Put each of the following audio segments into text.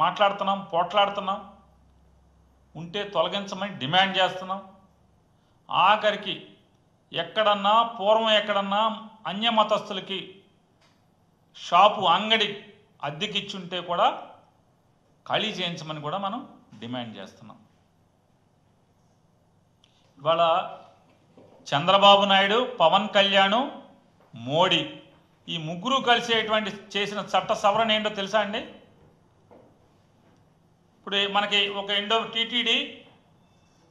మాట్లాడుతున్నాం, పోట్లాడుతున్నాం, ఉంటే తొలగించమని డిమాండ్ చేస్తున్నాం. ఆఖరికి ఎక్కడన్నా పూర్వం ఎక్కడన్నా అన్యమతస్థులకి షాపు అంగడి అద్దెకిచ్చుంటే కూడా ఖాళీ చేయించమని కూడా మనం డిమాండ్ చేస్తున్నాం. ఇవాళ చంద్రబాబు నాయుడు, పవన్ కళ్యాణ్, మోడీ ఈ ముగ్గురు కలిసేటువంటి చేసిన చట్ట సవరణ ఏంటో తెలుసా అండి? ఇప్పుడు మనకి ఒక టీటీడీ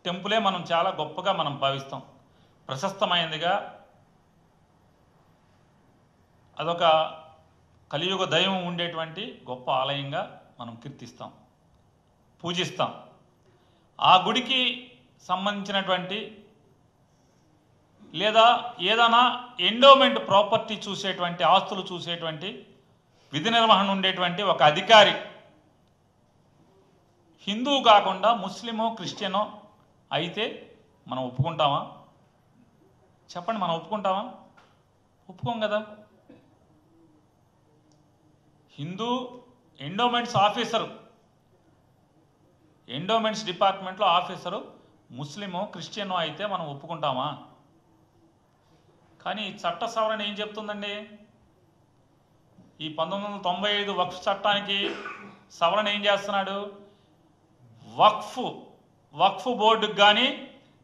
టెంపులే మనం చాలా గొప్పగా మనం భావిస్తాం, ప్రశస్తమైనదిగా, అదొక కలియుగ దైవం ఉండేటువంటి గొప్ప ఆలయంగా మనం కీర్తిస్తాం, పూజిస్తాం. ఆ గుడికి సంబంధించినటువంటి లేదా ఏదైనా ఎండోమెంట్ ప్రాపర్టీ చూసేటువంటి, ఆస్తులు చూసేటువంటి విధి నిర్వహణ ఉండేటువంటి ఒక అధికారి హిందువు కాకుండా ముస్లిమో క్రిస్టియనో అయితే మనం ఒప్పుకుంటామా? చెప్పండి, మనం ఒప్పుకుంటామా? ఒప్పుకోం కదా. హిందూ ఎండోమెంట్స్ ఆఫీసరు, ఎండోమెంట్స్ డిపార్ట్మెంట్లో ఆఫీసరు ముస్లిమో క్రిస్టియనో అయితే మనం ఒప్పుకుంటామా? కానీ చట్ట సవరణ ఏం చెప్తుందండి? ఈ 1995 వక్ఫ్ చట్టానికి సవరణ ఏం చేస్తున్నాడు? వక్ఫ్ బోర్డుకి కానీ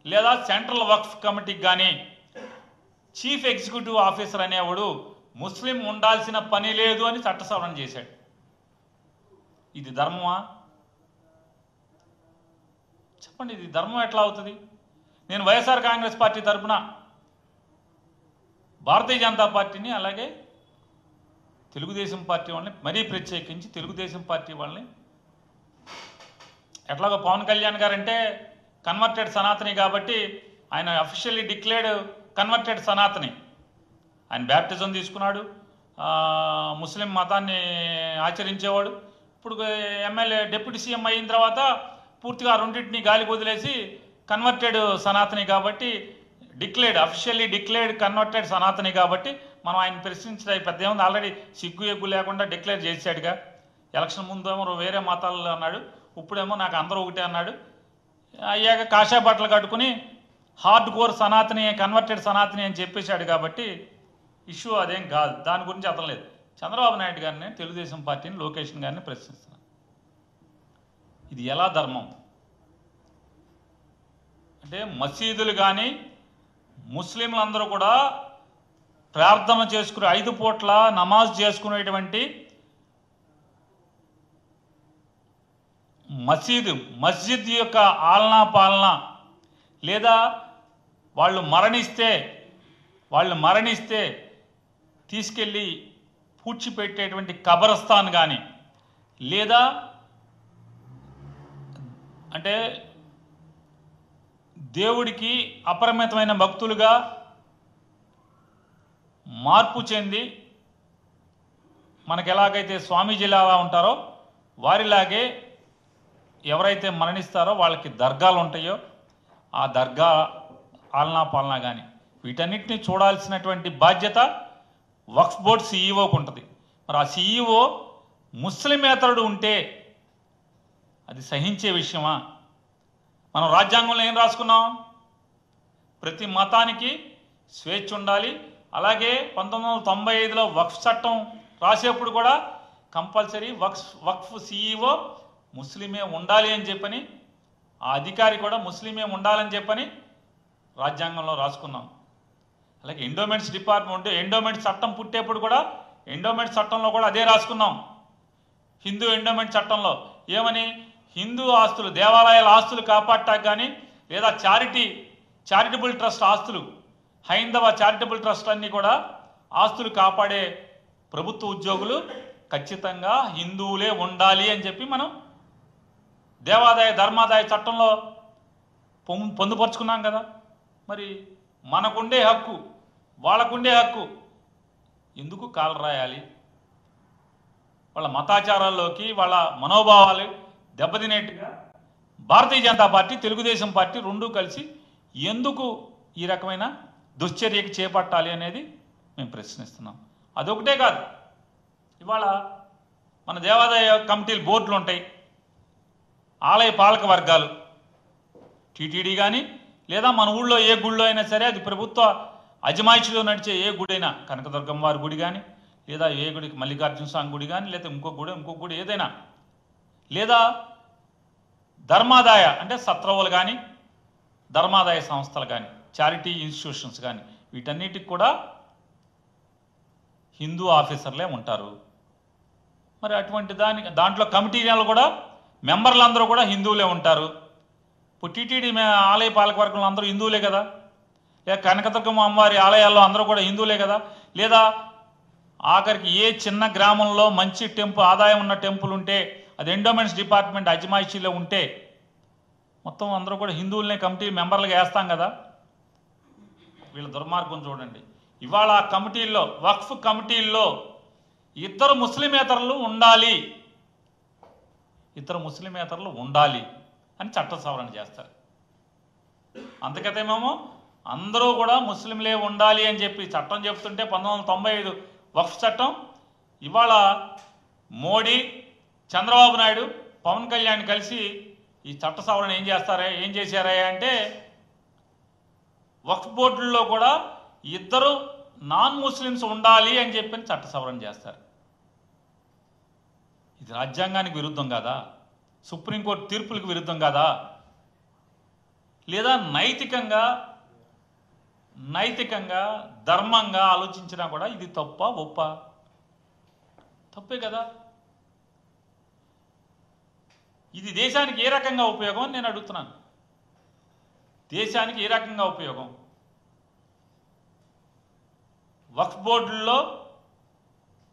లేదా సెంట్రల్ వక్ఫ్ కమిటీకి కానీ చీఫ్ ఎగ్జిక్యూటివ్ ఆఫీసర్ అనేవాడు ముస్లిం ఉండాల్సిన పని లేదు అని చట్ట సవరణ చేశాడు. ఇది ధర్మమా? చెప్పండి, ఇది ధర్మం ఎట్లా అవుతుంది? నేను వైఎస్ఆర్ కాంగ్రెస్ పార్టీ తరఫున భారతీయ జనతా పార్టీని, అలాగే తెలుగుదేశం పార్టీ వాళ్ళని, మరీ ప్రత్యేకించి తెలుగుదేశం పార్టీ వాళ్ళని, ఎట్లాగో పవన్ కళ్యాణ్ గారంటే కన్వర్టెడ్ సనాతని కాబట్టి ఆయన అఫీషియల్లీ డిక్లేర్డ్ కన్వర్టెడ్ సనాతని. ఆయన బ్యాప్టిజం తీసుకున్నాడు, ముస్లిం మతాన్ని ఆచరించేవాడు. ఇప్పుడు ఎమ్మెల్యే డిప్యూటీ సీఎం అయిన తర్వాత పూర్తిగా రెండింటిని గాలికి వదిలేసి కన్వర్టెడ్ సనాతని కాబట్టి అఫీషియల్లీ డిక్లేర్డ్ కన్వర్టెడ్ సనాతని కాబట్టి మనం ఆయన ప్రశ్నించడం పెద్ద ఏముంది? ఆల్రెడీ సిగ్గు ఎగ్గు లేకుండా డిక్లేర్ చేశాడుగా. ఎలక్షన్ ముందు ఏమో వేరే మతాలు అన్నాడు, ఇప్పుడేమో నాకు అందరూ ఒకటే అన్నాడు. అయ్యాక కాషాయ బట్టలు కట్టుకుని hard core Sanatani, converted Sanatani అని చెప్పేశాడు కాబట్టి ఇష్యూ అదేం కాదు, దాని గురించి అతను లేదు. చంద్రబాబు నాయుడు గారిని, తెలుగుదేశం పార్టీని, లోకేష్ గారిని ప్రశ్నిస్తున్నాను. ఇది ఎలా ధర్మం? అంటే మసీదులు కానీ ముస్లింలందరూ కూడా ప్రార్థన చేసుకునే 5 పూట్ల నమాజ్ చేసుకునేటువంటి మస్జిద్ యొక్క ఆలనా పాలన, లేదా వాళ్ళు మరణిస్తే తీసుకెళ్ళి పూడ్చిపెట్టేటువంటి కబరస్థాన్ కానీ, లేదా అంటే దేవుడికి అపరిమితమైన భక్తులుగా మార్పు చెంది మనకు ఎలాగైతే స్వామీజీలు అలా ఉంటారో వారిలాగే ఎవరైతే మరణిస్తారో వాళ్ళకి దర్గాలు ఉంటాయో ఆ దర్గా ఆలనా పాలన కానీ వీటన్నిటిని చూడాల్సినటువంటి బాధ్యత వక్ఫ్ బోర్డ్ సీఈఓకి ఉంటుంది. మరి ఆ సీఈఓ ముస్లిమేతరుడు ఉంటే అది సహించే విషయమా? మనం రాజ్యాంగంలో ఏం రాసుకున్నాం? ప్రతి మతానికి స్వేచ్ఛ ఉండాలి. అలాగే 1995లో వక్ఫ్ చట్టం రాసేప్పుడు కూడా కంపల్సరీ వక్ఫ్ సీఈఓ ముస్లిమే ఉండాలి అని చెప్పని, ఆ అధికారి కూడా ముస్లిమే ఉండాలని చెప్పని రాజ్యాంగంలో రాసుకున్నాం. అలాగే ఎండోమెంట్స్ డిపార్ట్మెంట్, ఎండోమెంట్స్ చట్టం పుట్టేప్పుడు కూడా ఎండోమెంట్స్ చట్టంలో కూడా అదే రాసుకున్నాం. హిందూ ఎండోమెంట్ చట్టంలో ఏమని? హిందూ ఆస్తులు, దేవాలయాల ఆస్తులు కాపాడటానికి కానీ, లేదా చారిటబుల్ ట్రస్ట్ ఆస్తులు, హైందవ చారిటబుల్ ట్రస్ట్ అన్నీ కూడా ఆస్తులు కాపాడే ప్రభుత్వ ఉద్యోగులు ఖచ్చితంగా హిందువులే ఉండాలి అని చెప్పి మనం దేవాదాయ ధర్మాదాయ చట్టంలో పొందుపరుచుకున్నాం కదా. మరి మనకుండే హక్కు, వాళ్ళకుండే హక్కు ఎందుకు కాలు రాయాలి? వాళ్ళ మతాచారాల్లోకి వాళ్ళ మనోభావాలు దెబ్బతినేట్టుగా భారతీయ జనతా పార్టీ, తెలుగుదేశం పార్టీ రెండూ కలిసి ఎందుకు ఈ రకమైన దుశ్చర్యకి చేపట్టాలి అనేది మేము ప్రశ్నిస్తున్నాం. అదొకటే కాదు, ఇవాళ మన దేవాదాయ కమిటీలు బోర్డులు ఉంటాయి, ఆలయ పాలక వర్గాలు టీటీడీ కానీ లేదా మన ఊళ్ళో ఏ గుళ్ళో అయినా సరే, అది ప్రభుత్వ అజమాయిషిలో నడిచే ఏ గుడి అయినా, కనకదుర్గమ్మ వారి గుడి కానీ, లేదా ఏ గుడి, మల్లికార్జున స్వామి గుడి కానీ, లేదా ఇంకో గుడి ఏదైనా, లేదా ధర్మాదాయ అంటే సత్రవులు కానీ, ధర్మాదాయ సంస్థలు కానీ, చారిటీ ఇన్స్టిట్యూషన్స్ కానీ, వీటన్నిటికి కూడా హిందూ ఆఫీసర్లే ఉంటారు. మరి అటువంటి దాంట్లో కమిటీలు కూడా మెంబర్లందరూ కూడా హిందువులే ఉంటారు. ఇప్పుడు టీటీడీ ఆలయ పాలక వర్గంలో అందరూ హిందువులే కదా, లేదా కనకదుర్గమ్మ అమ్మవారి ఆలయాల్లో అందరూ కూడా హిందువులే కదా, లేదా ఆఖరికి ఏ చిన్న గ్రామంలో మంచి ఆదాయం ఉన్న టెంపుల్ ఉంటే, అది ఎండోమెంట్స్ డిపార్ట్మెంట్ అజమాయిషీలో ఉంటే మొత్తం అందరూ కూడా హిందువులనే కమిటీ మెంబర్లుగా వేస్తాం కదా. వీళ్ళ దుర్మార్గం చూడండి. ఇవాళ ఆ కమిటీల్లో, వక్ఫ్ కమిటీల్లో ఇద్దరు ముస్లిమేతరులు ఉండాలి అని చట్ట సవరణ చేస్తారు. అంతకతేమేమో అందరూ కూడా ముస్లింలే ఉండాలి అని చెప్పి చట్టం చెప్తుంటే 1995 వక్ఫ్ చట్టం, ఇవాళ మోడీ, చంద్రబాబు నాయుడు, పవన్ కళ్యాణ్ కలిసి ఈ చట్ట సవరణ ఏం చేశారా అంటే వక్ఫ్ బోర్డుల్లో కూడా ఇద్దరు నాన్ ముస్లిమ్స్ ఉండాలి అని చెప్పి చట్ట సవరణ చేస్తారు. ఇది రాజ్యాంగానికి విరుద్ధం కాదా? సుప్రీంకోర్టు తీర్పులకు విరుద్ధం కాదా? లేదా నైతికంగా ధర్మంగా ఆలోచించినా కూడా ఇది తప్ప ఒప్ప? తప్పే కదా. ఇది దేశానికి ఏ రకంగా ఉపయోగం అని నేను అడుగుతున్నాను. దేశానికి ఏ రకంగా ఉపయోగం? వక్ఫ్ బోర్డుల్లో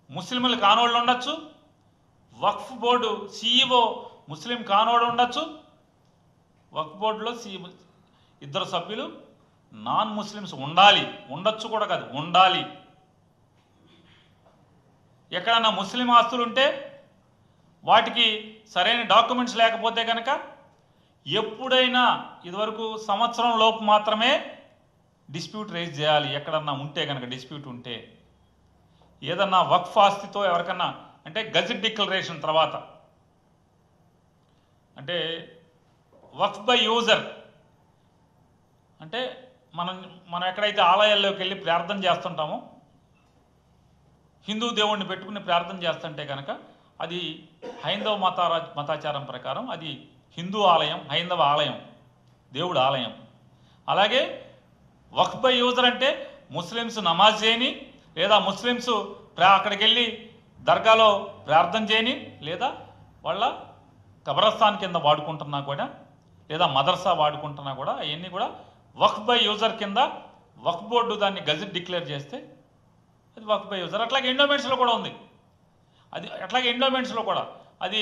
ముస్లింలు కానోళ్ళు ఉండొచ్చు, వక్ఫ్ బోర్డు CEO ముస్లిం కానోడు ఉండొచ్చు, వక్ఫ్ బోర్డులో ఇద్దరు సభ్యులు నాన్ ముస్లిమ్స్ ఉండొచ్చు కూడా కాదు, ఉండాలి. ఎక్కడన్నా ముస్లిం ఆస్తులు ఉంటే వాటికి సరైన డాక్యుమెంట్స్ లేకపోతే కనుక ఎప్పుడైనా ఇదివరకు సంవత్సరం లోపు మాత్రమే డిస్ప్యూట్ రైజ్ చేయాలి. ఎక్కడన్నా ఉంటే కనుక డిస్ప్యూట్ ఉంటే, ఏదన్నా వక్ఫ్ ఆస్తితో ఎవరికన్నా అంటే గజెట్ డిక్లరేషన్ తర్వాత, అంటే వక్ఫ్ బై యూజర్ అంటే మనం ఎక్కడైతే ఆలయాల్లోకి వెళ్ళి ప్రార్థన చేస్తుంటామో, హిందూ దేవుణ్ణి పెట్టుకుని ప్రార్థన చేస్తుంటే కనుక అది హైందవ మతాచారం ప్రకారం అది హిందూ ఆలయం, హైందవ ఆలయం, దేవుడు ఆలయం. అలాగే వక్ఫ్ బై యూజర్ అంటే ముస్లిమ్స్ నమాజ్ చేయని, లేదా ముస్లిమ్స్ అక్కడికి వెళ్ళి దర్గాలో ప్రార్థన చేయని, లేదా వాళ్ళ కబరస్థాన్ కింద వాడుకుంటున్నా కూడా, లేదా మదర్సా వాడుకుంటున్నా కూడా, అవన్నీ కూడా వక్ఫ్ బై యూజర్ కింద వక్ఫ్ బోర్డు దాన్ని గజెట్ డిక్లేర్ చేస్తే అది వక్ఫ్ బై యూజర్. అట్లాగే ఎండోమెంట్స్లో కూడా ఉంది అది. అట్లాగే ఎండోమెంట్స్లో కూడా అది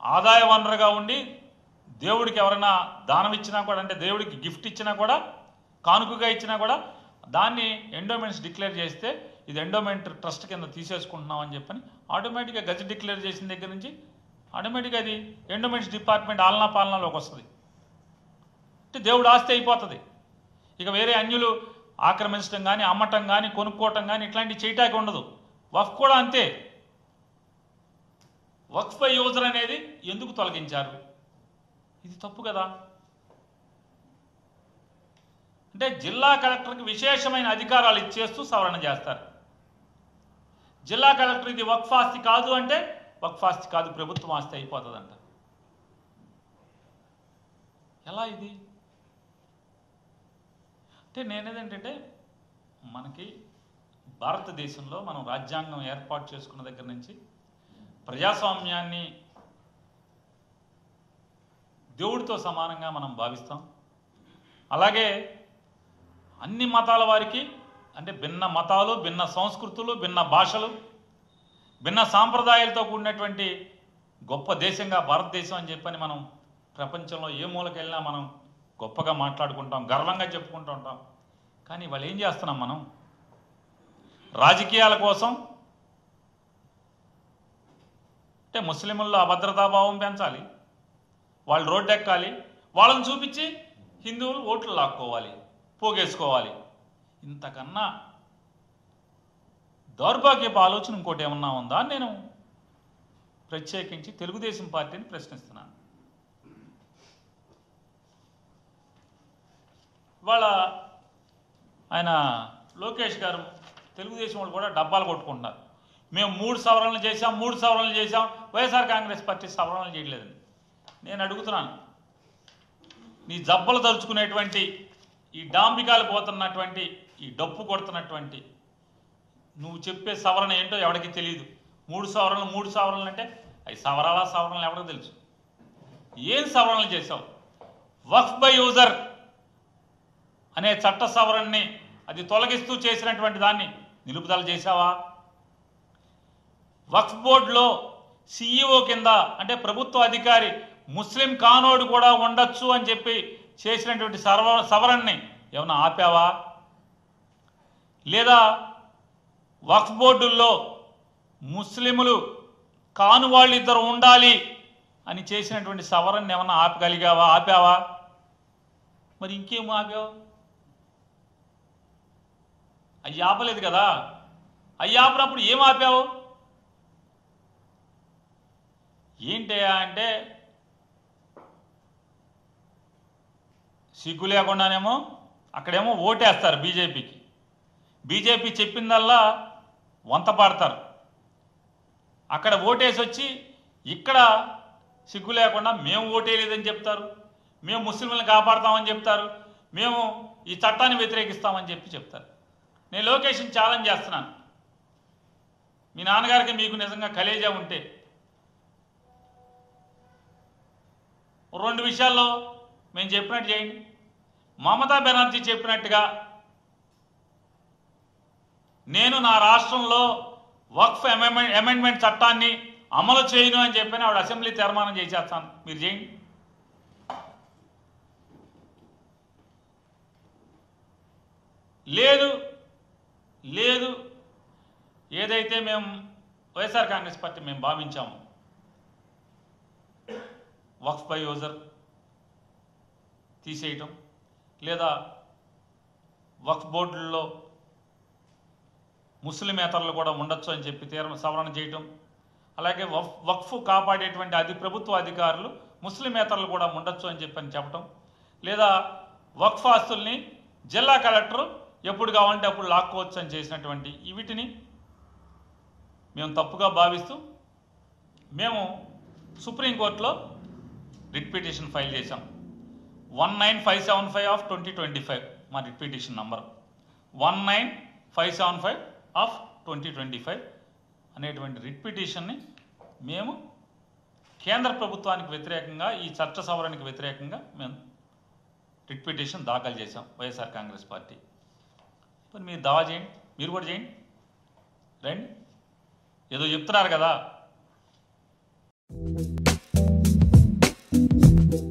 ఆదాయ వనరుగా ఉండి దేవుడికి ఎవరైనా దానం ఇచ్చినా కూడా, అంటే దేవుడికి గిఫ్ట్ ఇచ్చినా కూడా, కానుకగా ఇచ్చినా కూడా దాన్ని ఎండోమెంట్స్ డిక్లేర్ చేస్తే ఇది ఎండోమెంట్ ట్రస్ట్ కింద తీసేసుకుంటున్నాం అని చెప్పని ఆటోమేటిక్గా గజెట్ డిక్లేర్ చేసిన దగ్గర నుంచి ఆటోమేటిక్గా అది ఎండోమెంట్స్ డిపార్ట్మెంట్ ఆలనా పాలనలోకి వస్తుంది. అంటే దేవుడు ఆస్తి అయిపోతుంది. ఇక వేరే అన్యులు ఆక్రమించడం కానీ, అమ్మటం కానీ, కొనుక్కోవటం కానీ ఇట్లాంటివి చేయటానికి ఉండదు. వక్ఫ్ కూడా అంతే. వక్ఫ్ బై యూజర్ అనేది ఎందుకు తొలగించారు? ఇది తప్పు కదా. అంటే జిల్లా కలెక్టర్కి విశేషమైన అధికారాలు ఇచ్చేస్తూ సవరణ చేస్తారు. జిల్లా కలెక్టర్ ఇది వక్ఫ్ ఆస్తి కాదు అంటే వక్ఫ్ ఆస్తి కాదు, ప్రభుత్వం ఆస్తి అయిపోతుందంట. ఎలా ఇది? అంటే నేనేదంటే, మనకి భారతదేశంలో మనం రాజ్యాంగం ఏర్పాటు చేసుకున్న దగ్గర నుంచి ప్రజాస్వామ్యాన్ని దేవుడితో సమానంగా మనం భావిస్తాం. అలాగే అన్ని మతాల వారికి, అంటే భిన్న మతాలు, భిన్న సంస్కృతులు, భిన్న భాషలు, భిన్న సాంప్రదాయాలతో కూడినటువంటి గొప్ప దేశంగా భారతదేశం అని చెప్పని మనం ప్రపంచంలో ఏ మూలకెళ్ళినా మనం గొప్పగా మాట్లాడుకుంటాం, గర్వంగా చెప్పుకుంటూ ఉంటాం. కానీ వాళ్ళు ఏం చేస్తున్నాం? మనం రాజకీయాల కోసం అంటే ముస్లింల్లో అభద్రతాభావం పెంచాలి, వాళ్ళు రోడ్డు ఎక్కాలి, వాళ్ళని చూపించి హిందువులు ఓట్లు లాక్కోవాలి, పోగేసుకోవాలి. ఇంతకన్నా దౌర్భాగ్యపు ఆలోచన ఇంకోటి ఏమన్నా ఉందా అని నేను ప్రత్యేకించి తెలుగుదేశం పార్టీని ప్రశ్నిస్తున్నాను. ఇవాళ ఆయన లోకేష్ గారు తెలుగుదేశం వాళ్ళు కూడా డబ్బాలు కొట్టుకుంటున్నారు. మేము 3 సవరణలు చేశాం, 3 సవరణలు చేశాం, వైఎస్ఆర్ కాంగ్రెస్ పార్టీ సవరణలు చేయలేదండి. నేను అడుగుతున్నాను, నీ జబ్బలు తరుచుకునేటువంటి ఈ డాంబికాలు పోతున్నటువంటి ఈ డప్పు కొడుతున్నటువంటి నువ్వు చెప్పే సవరణ ఏంటో ఎవరికి తెలియదు. 3 సవరణలు అంటే అవి సవరణలు ఎవరికి తెలుసు? ఏం సవరణలు చేశావు? వక్ఫ్ బై యూజర్ అనే చట్ట సవరణని అది తొలగిస్తూ చేసినటువంటి దాన్ని నిలుపుదల చేశావా? వక్ఫ్ బోర్డులో సిఇఓ కింద అంటే ప్రభుత్వ అధికారి ముస్లిం కానోడు కూడా ఉండొచ్చు అని చెప్పి చేసినటువంటి సవరణని ఏమన్నా ఆపావా? లేదా వక్ఫ్ బోర్డుల్లో ముస్లిములు కాను వాళ్ళు ఇద్దరు ఉండాలి అని చేసినటువంటి సవరణని ఏమన్నా ఆపావా? మరి ఇంకేం ఆపావు? అవి ఆపలేదు కదా. అవి ఆపినప్పుడు ఏం ఆపావు? ఏంటయ్యా అంటే సిగ్గు లేకుండానేమో అక్కడేమో ఓటేస్తారు బీజేపీకి. బీజేపీ చెప్పిందల్లా వంత పాడతారు. అక్కడ ఓటేసి వచ్చి ఇక్కడ సిగ్గు లేకుండా మేము ఓటేయలేదని చెప్తారు, మేము ముస్లింలను కాపాడుతామని చెప్తారు, మేము ఈ చట్టాన్ని వ్యతిరేకిస్తామని చెప్తారు. నేను లోకేష్ని ఛాలెంజ్ చేస్తున్నాను. మీ నాన్నగారికి మీకు నిజంగా కలేజా ఉంటే 2 విషయాల్లో మేము చెప్పినట్టు చేయండి. మమతా బెనర్జీ చెప్పినట్టుగా నేను నా రాష్ట్రంలో వక్ఫ్ అమెండ్మెంట్ చట్టాన్ని అమలు చేయను అని చెప్పని ఆవిడ అసెంబ్లీ తీర్మానం చేసేస్తాను, మీరు చేయండి. లేదు ఏదైతే మేము వైఎస్ఆర్ కాంగ్రెస్ పార్టీ మేము భావించాము వక్ఫ్ బై యూజర్ తీసేయటం, లేదా వక్ఫ్ బోర్డుల్లో ముస్లిమేతరులు కూడా ఉండొచ్చు అని చెప్పి సవరణ చేయటం, అలాగే వక్ఫ్ కాపాడేటువంటి ప్రభుత్వ అధికారులు ముస్లిమేతరులు కూడా ఉండొచ్చు అని చెప్పటం, లేదా వక్ఫ్ ఆస్తుల్ని జిల్లా కలెక్టరు ఎప్పుడు కావాలంటే అప్పుడు లాక్కోవచ్చు అని చేసినటువంటి వీటిని మేము తప్పుగా భావిస్తూ మేము సుప్రీంకోర్టులో రిట్ పిటిషన్ ఫైల్ చేశాం. 19575 ఆఫ్ 2025 మా రిట్ పిటిషన్ నంబర్ 19575 ఆఫ్ 2025 అనేటువంటి రిట్ పిటిషన్ని మేము కేంద్ర ప్రభుత్వానికి వ్యతిరేకంగా ఈ చట్ట సవరణకి వ్యతిరేకంగా మేము రిట్ పిటిషన్ దాఖలు చేశాం వైఎస్ఆర్ కాంగ్రెస్ పార్టీ. మరి మీరు దావా చేయండి, మీరు కూడా చేయండి, రండి. ఏదో చెప్తున్నారు కదా.